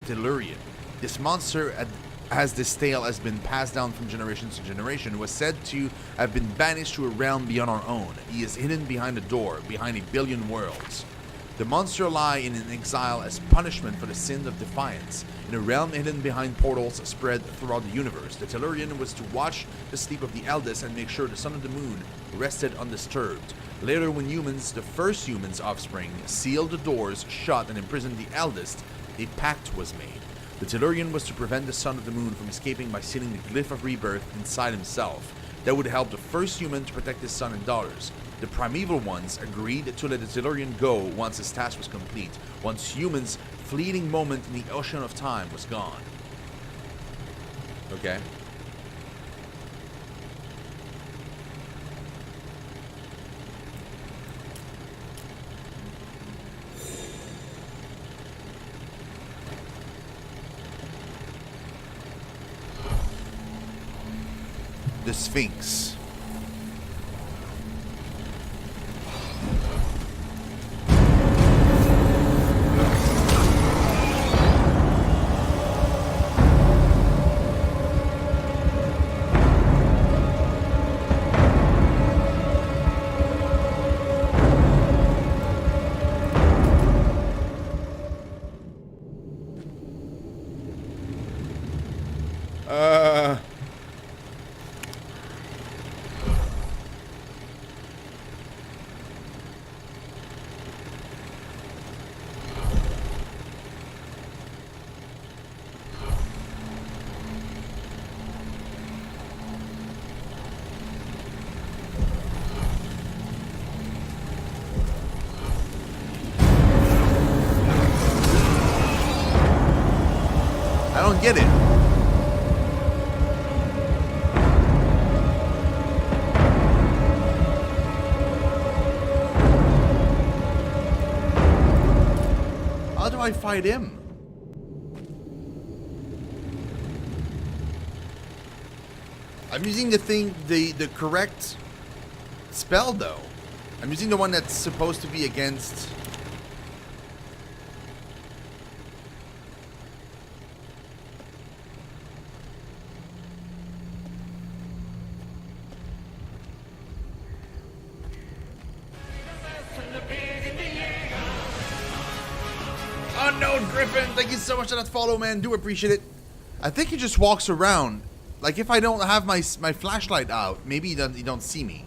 Tellurian. This monster, as this tale has been passed down from generation to generation, was said to have been banished to a realm beyond our own. He is hidden behind a door, behind a billion worlds. The monster lie in an exile as punishment for the sin of defiance. In a realm hidden behind portals spread throughout the universe, the Tellurian was to watch the sleep of the eldest and make sure the sun and the moon rested undisturbed. Later, when humans, the first humans' offspring, sealed the doors shut and imprisoned the eldest, a pact was made. The Tellurian was to prevent the son of the moon from escaping by sealing the glyph of rebirth inside himself. That would help the first human to protect his son and daughters. The primeval ones agreed to let the Tellurian go once his task was complete, once humans' fleeting moment in the ocean of time was gone. Okay. The Sphinx. I don't get it. How do I fight him? I'm using the correct spell though. I'm using the one that's supposed to be against. Unknown Griffin, thank you so much for that follow, man. Do appreciate it. I think he just walks around. Like if I don't have my flashlight out, maybe he don't see me.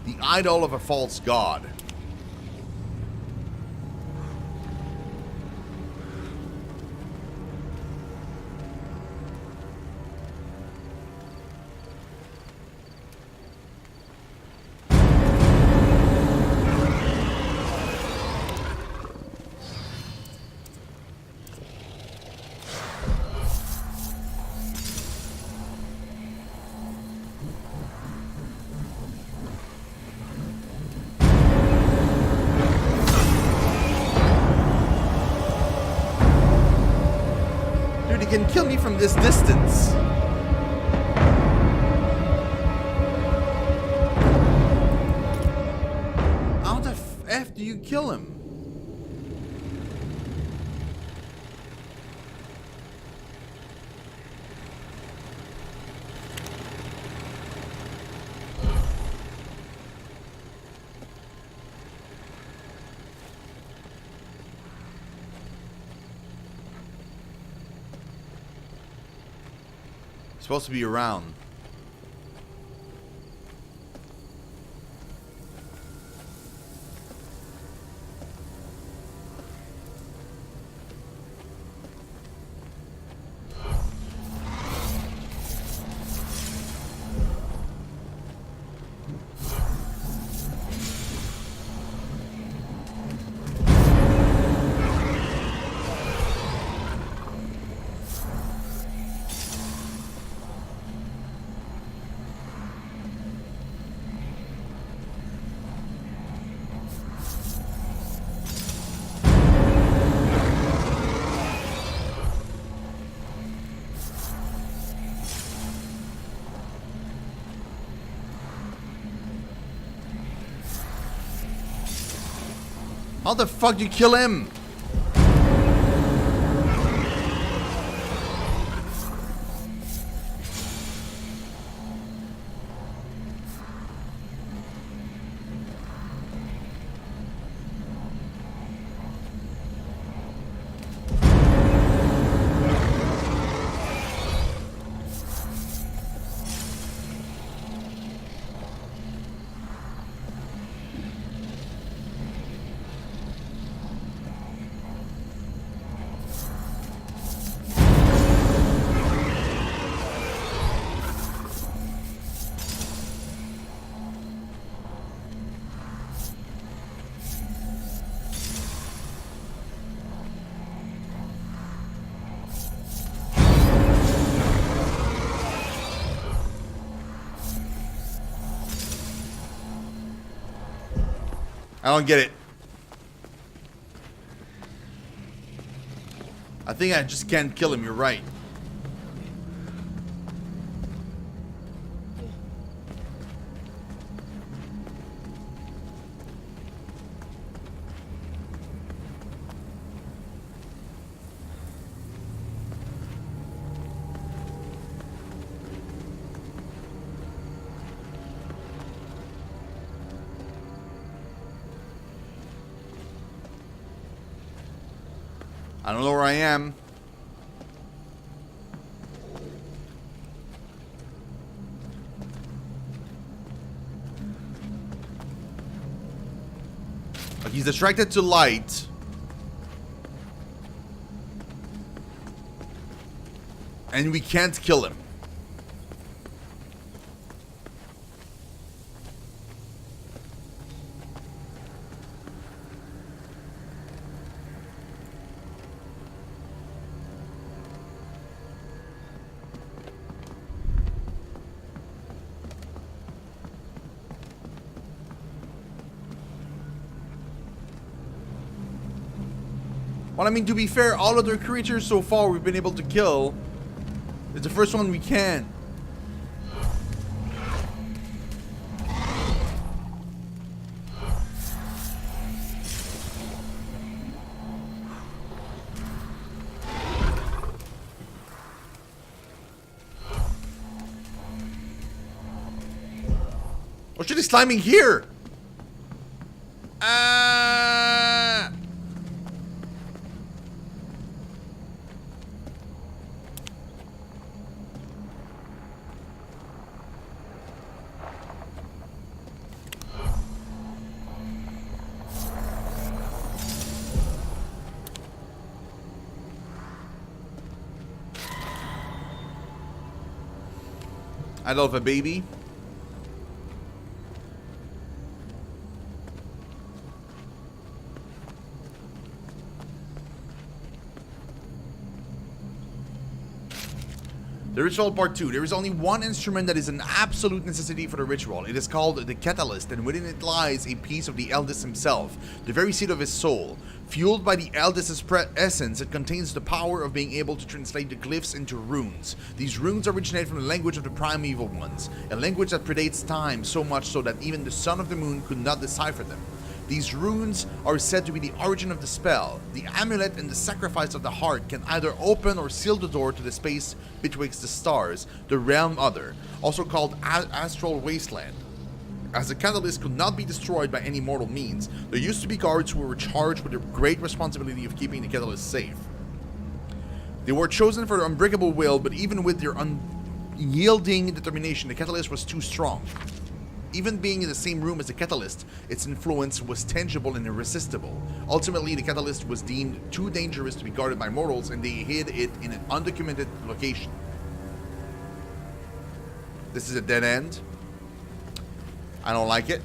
The idol of a false god. Dude, he can kill me from this distance. How the F do you kill him? Supposed to be around. How the fuck do you kill him? I don't get it. I think I just can't kill him, you're right. I don't know where I am. He's attracted to light. And we can't kill him. Well, I mean, to be fair, all other creatures so far we've been able to kill. It's the first one we can. Oh shit, he's climbing here! I love a baby. The ritual part 2. There is only one instrument that is an absolute necessity for the ritual. It is called the catalyst, and within it lies a piece of the Eldest himself, the very seed of his soul. Fueled by the Eldest's essence, it contains the power of being able to translate the glyphs into runes. These runes originate from the language of the primeval ones, a language that predates time so much so that even the Son of the Moon could not decipher them. These runes are said to be the origin of the spell. The amulet and the sacrifice of the heart can either open or seal the door to the space betwixt the stars, the realm other, also called astral wasteland. As the catalyst could not be destroyed by any mortal means, there used to be guards who were charged with the great responsibility of keeping the catalyst safe. They were chosen for their unbreakable will, but even with their unyielding determination, the catalyst was too strong. Even being in the same room as the catalyst, its influence was tangible and irresistible. Ultimately, the catalyst was deemed too dangerous to be guarded by mortals, and they hid it in an undocumented location. This is a dead end. I don't like it.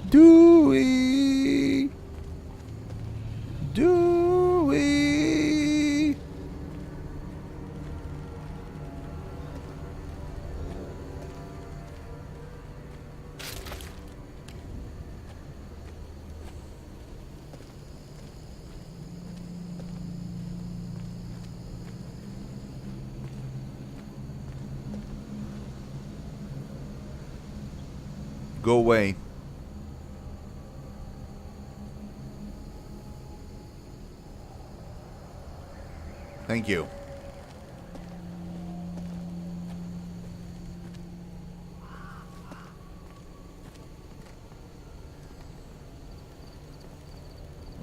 Dewey! Dewey! Go away. Thank you.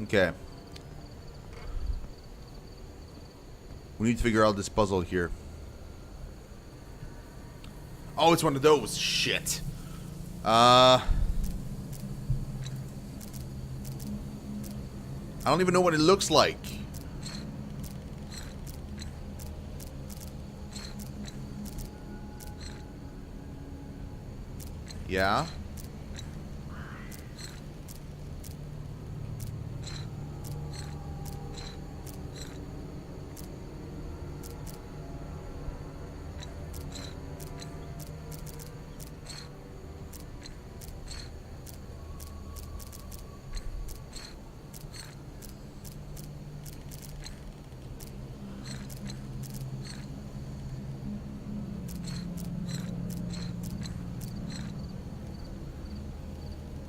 Okay. We need to figure out this puzzle here. Oh, it's one of those. Shit. I don't even know what it looks like. Yeah.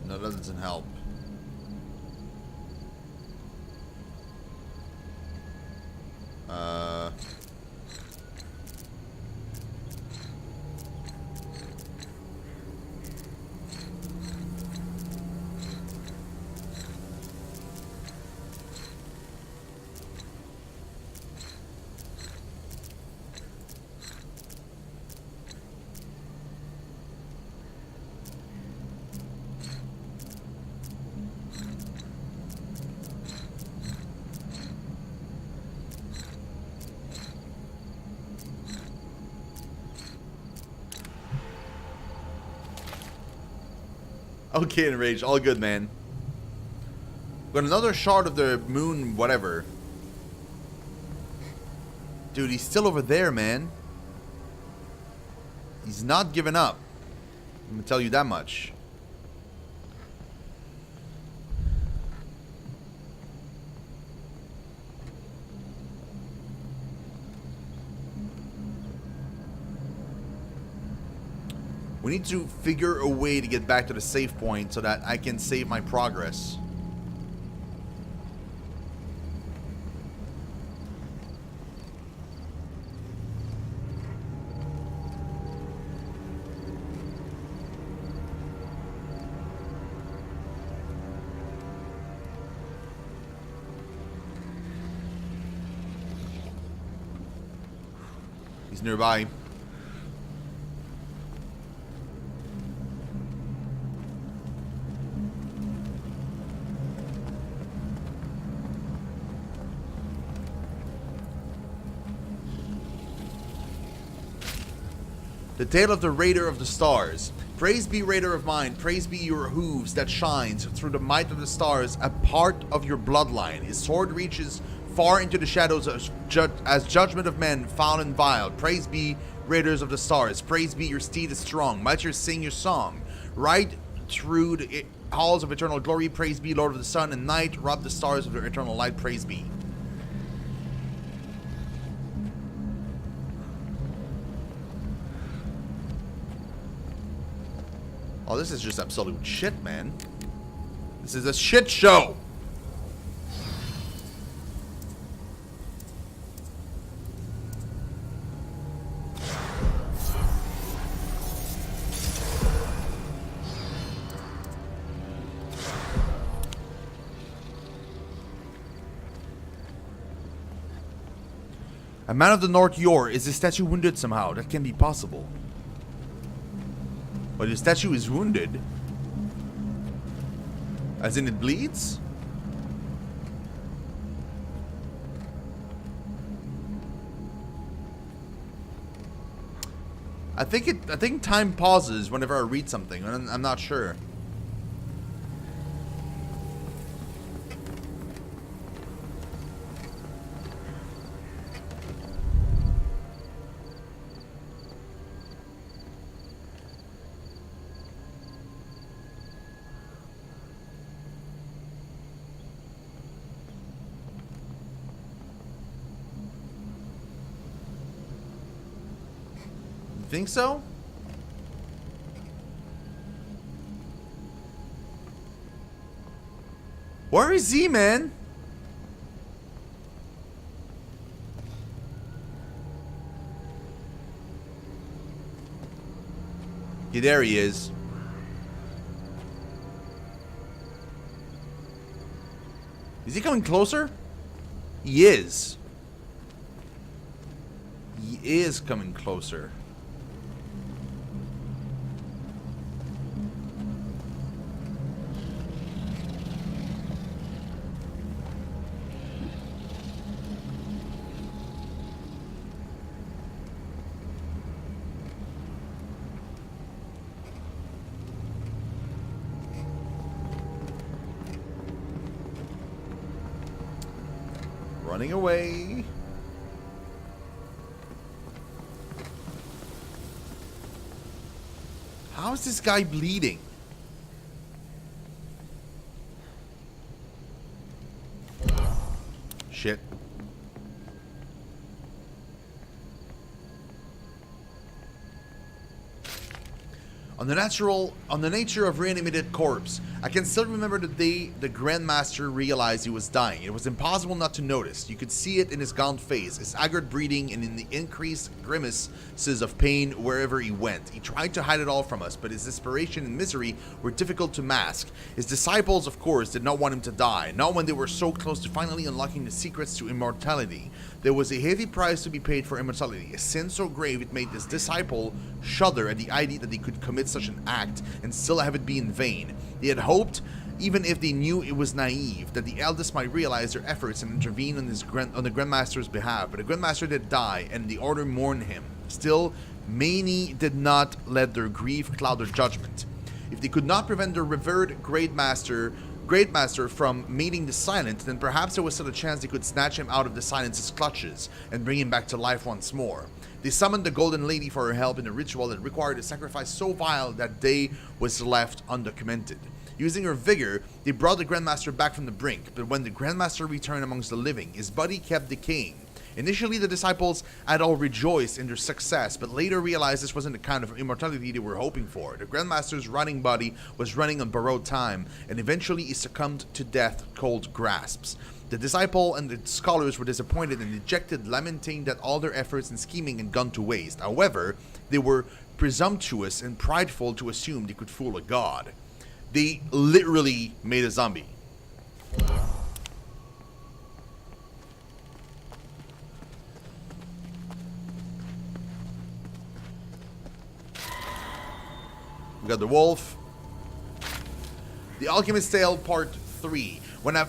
No, that doesn't help. Okay, Enraged. All good, man. Got another shard of the moon, whatever. Dude, he's still over there, man. He's not giving up. I'm gonna tell you that much. We need to figure a way to get back to the save point so that I can save my progress. He's nearby. The tale of the Raider of the Stars. Praise be, Raider of mine, praise be your hooves that shines through the might of the stars, a part of your bloodline. His sword reaches far into the shadows as judgment of men, foul and vile. Praise be, Raiders of the Stars, praise be your steed is strong, might you sing your song. Right through the halls of eternal glory, praise be, Lord of the sun and night, rob the stars of their eternal light, praise be. Oh, this is just absolute shit, man. This is a shit show. A man of the North Yor. Is the statue wounded somehow? That can be possible. But the statue is wounded. As in it bleeds? I think time pauses whenever I read something. I'm not sure. Think so? Where is he, man? Yeah, there he is. Is he coming closer? He is. He is coming closer. Running away. How is this guy bleeding? Shit. On the nature of reanimated corpse, I can still remember the day the Grandmaster realized he was dying. It was impossible not to notice. You could see it in his gaunt face, his haggard breathing, and in the increased grimaces of pain wherever he went. He tried to hide it all from us, but his desperation and misery were difficult to mask. His disciples, of course, did not want him to die, not when they were so close to finally unlocking the secrets to immortality. There was a heavy price to be paid for immortality, a sin so grave it made this disciple shudder at the idea that they could commit such an act and still have it be in vain. They had hoped, even if they knew it was naive, that the eldest might realize their efforts and intervene on the Grandmaster's behalf, but the Grandmaster did die, and the Order mourned him. Still, many did not let their grief cloud their judgment. If they could not prevent their revered Great Master from mating the Silent, then perhaps there was still a chance they could snatch him out of the Silent's clutches and bring him back to life once more. They summoned the Golden Lady for her help in a ritual that required a sacrifice so vile that day was left undocumented. Using her vigor, they brought the Grandmaster back from the brink, but when the Grandmaster returned amongst the living, his body kept decaying. Initially, the disciples had all rejoiced in their success, but later realized this wasn't the kind of immortality they were hoping for. The Grandmaster's rotting body was running on borrowed time, and eventually he succumbed to death's cold grasps. The disciple and the scholars were disappointed and dejected, lamenting that all their efforts and scheming had gone to waste. However, they were presumptuous and prideful to assume they could fool a god. They literally made a zombie. We got the wolf. The Alchemist's Tale Part 3. When I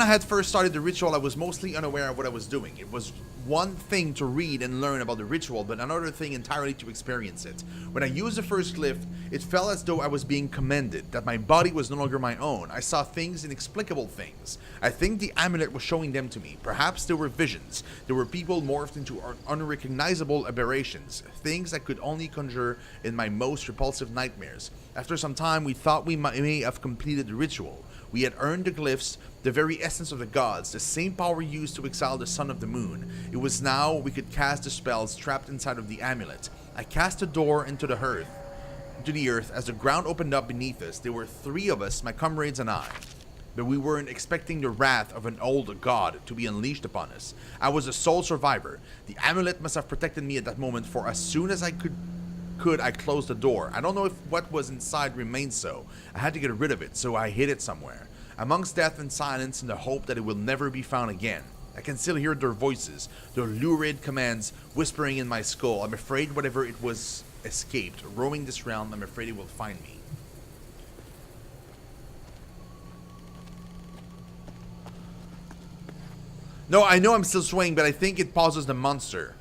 had first started the ritual, I was mostly unaware of what I was doing. It was one thing to read and learn about the ritual, but another thing entirely to experience it. When I used the first glyph, it felt as though I was being commended, that my body was no longer my own. I saw things, inexplicable things. I think the amulet was showing them to me. Perhaps there were visions. There were people morphed into unrecognizable aberrations, things I could only conjure in my most repulsive nightmares. After some time, we thought we may have completed the ritual. We had earned the glyphs, the very essence of the gods, the same power used to exile the son of the moon. It was now we could cast the spells trapped inside of the amulet. I cast a door into the earth as the ground opened up beneath us. There were 3 of us, my comrades and I. But we weren't expecting the wrath of an old god to be unleashed upon us. I was a sole survivor. The amulet must have protected me at that moment, for as soon as I could I closed the door. I don't know if what was inside remained so. I had to get rid of it, so I hid it somewhere, amongst death and silence, in the hope that it will never be found again. I can still hear their voices, their lurid commands whispering in my skull. I'm afraid whatever it was escaped. Roaming this realm, I'm afraid it will find me. No, I know I'm still swaying, but I think it pauses the monster.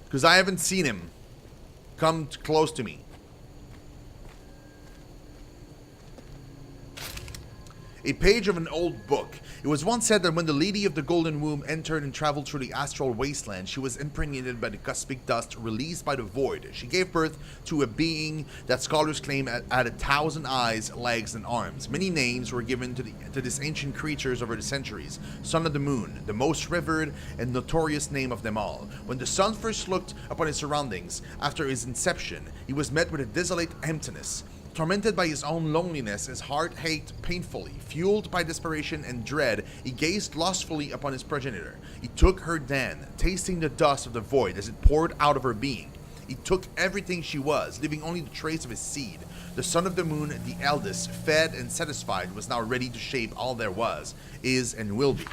Because I haven't seen him come close to me. A page of an old book. It was once said that when the Lady of the Golden Womb entered and traveled through the astral wasteland, she was impregnated by the cosmic dust released by the void. She gave birth to a being that scholars claim had 1,000 eyes, legs, and arms. Many names were given to these ancient creatures over the centuries. Son of the Moon, the most revered and notorious name of them all. When the sun first looked upon his surroundings after his inception, he was met with a desolate emptiness. Tormented by his own loneliness, his heart ached painfully. Fueled by desperation and dread, he gazed lustfully upon his progenitor. He took her then, tasting the dust of the void as it poured out of her being. He took everything she was, leaving only the trace of his seed. The son of the moon, the eldest, fed and satisfied, was now ready to shape all there was, is, and will be.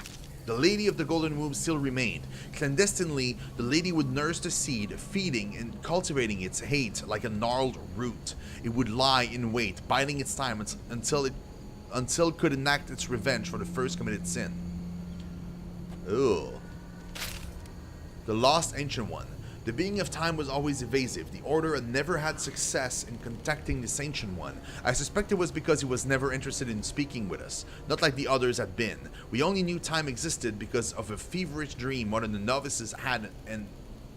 The lady of the golden womb still remained. Clandestinely, the lady would nurse the seed, feeding and cultivating its hate like a gnarled root. It would lie in wait, biding its time until it could enact its revenge for the first committed sin. Ugh. The lost ancient one. The being of time was always evasive. The Order had never had success in contacting this ancient one. I suspect it was because he was never interested in speaking with us, not like the others had been. We only knew time existed because of a feverish dream one of the novices had, and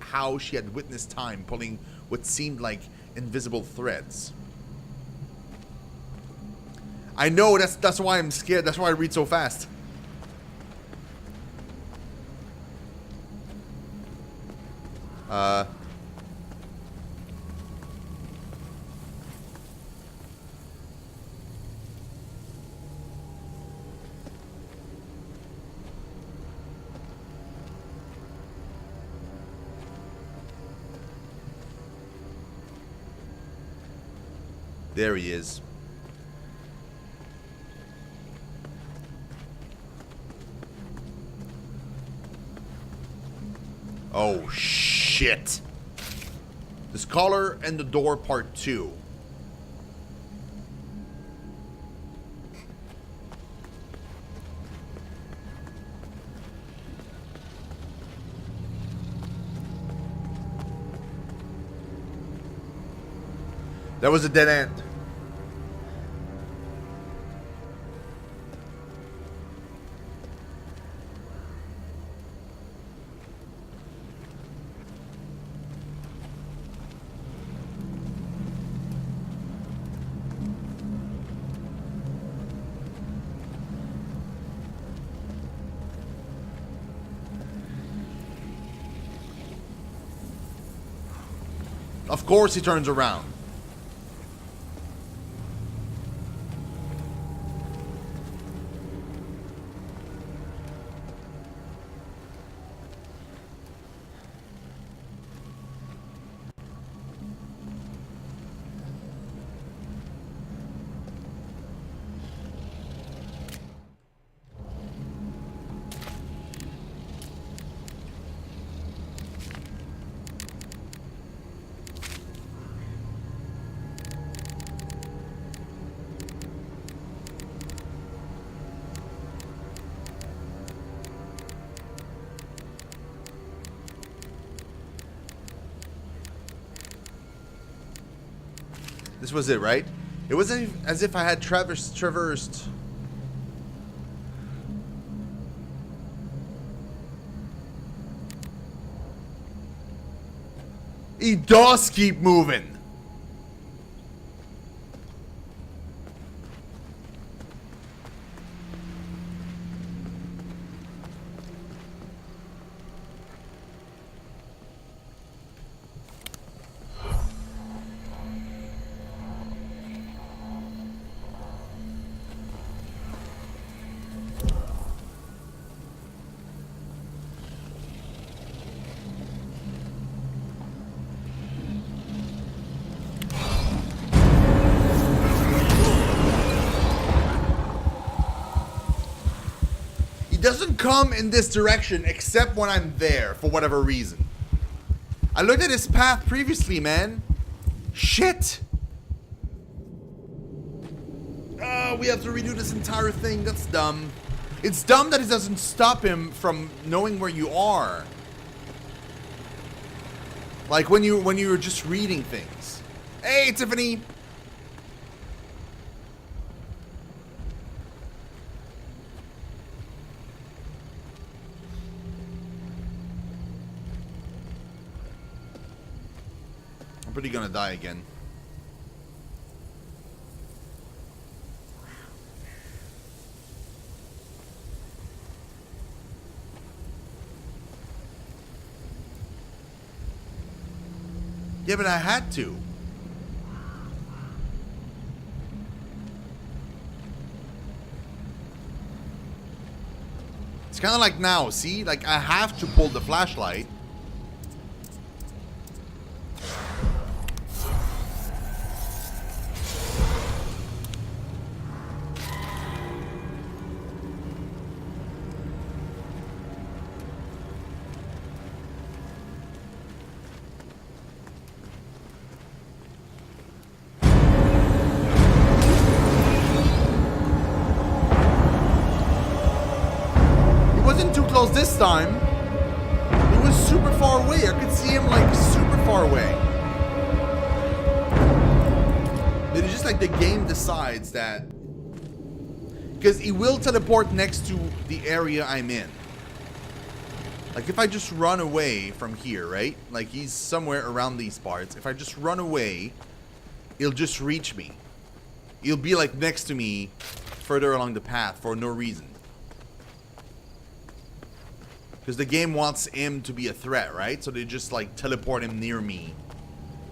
how she had witnessed time pulling what seemed like invisible threads. I know, that's why I'm scared. That's why I read so fast. There he is. Oh, shit. The Scholar and the Door Part 2. That was a dead end. Of course he turns around. This was it, right? It wasn't as if I had traversed. He does keep moving. Doesn't come in this direction except when I'm there for whatever reason. I looked at his path previously, man. Shit. We have to redo this entire thing. That's dumb. It's dumb that it doesn't stop him from knowing where you are. Like when you're just reading things. Hey, Tiffany. I'm pretty gonna die again. Yeah, but I had to. It's kind of like now, see? Like, I have to pull the flashlight. This time, it was super far away. I could see him like super far away. But it's just like the game decides that, because he will teleport next to the area I'm in. Like if I just run away from here, right? Like he's somewhere around these parts. If I just run away, he'll just reach me. He'll be like next to me further along the path for no reason. Because the game wants him to be a threat, right? So they just like teleport him near me,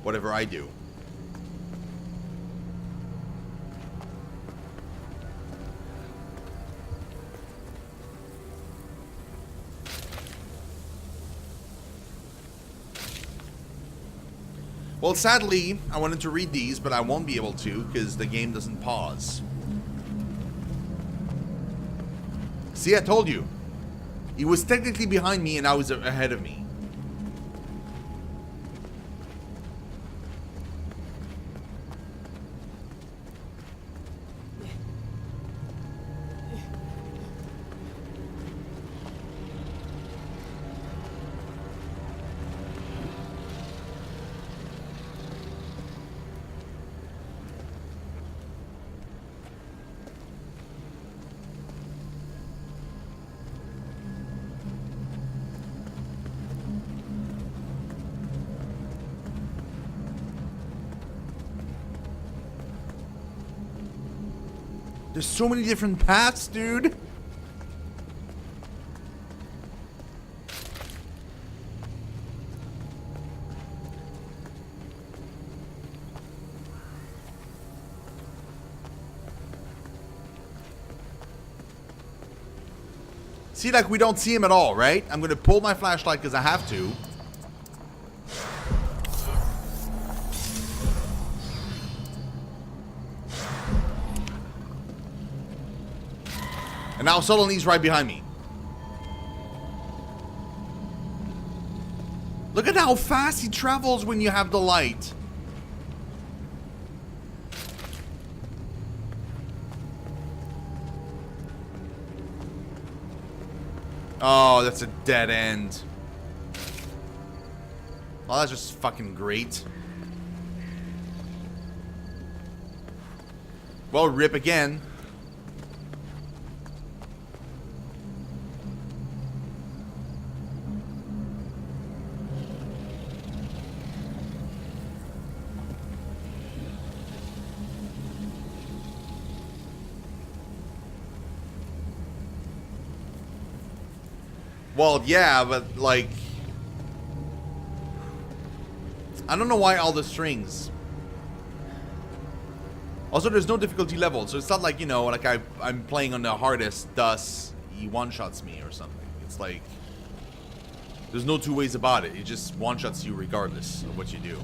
whatever I do. Well, sadly, I wanted to read these, but I won't be able to because the game doesn't pause. See, I told you. He was technically behind me and I was ahead of me. There's so many different paths, dude. See, like, we don't see him at all, right? I'm gonna pull my flashlight because I have to. And now suddenly he's right behind me. Look at how fast he travels when you have the light. Oh, that's a dead end. Oh, that's just fucking great. Well, rip again. Well, yeah, but, like... I don't know why all the strings. Also, there's no difficulty level, so it's not like, you know, like I'm playing on the hardest, thus he one-shots me or something. It's like... There's no two ways about it. It just one-shots you regardless of what you do.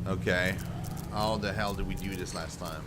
Okay. How the hell did we do this last time?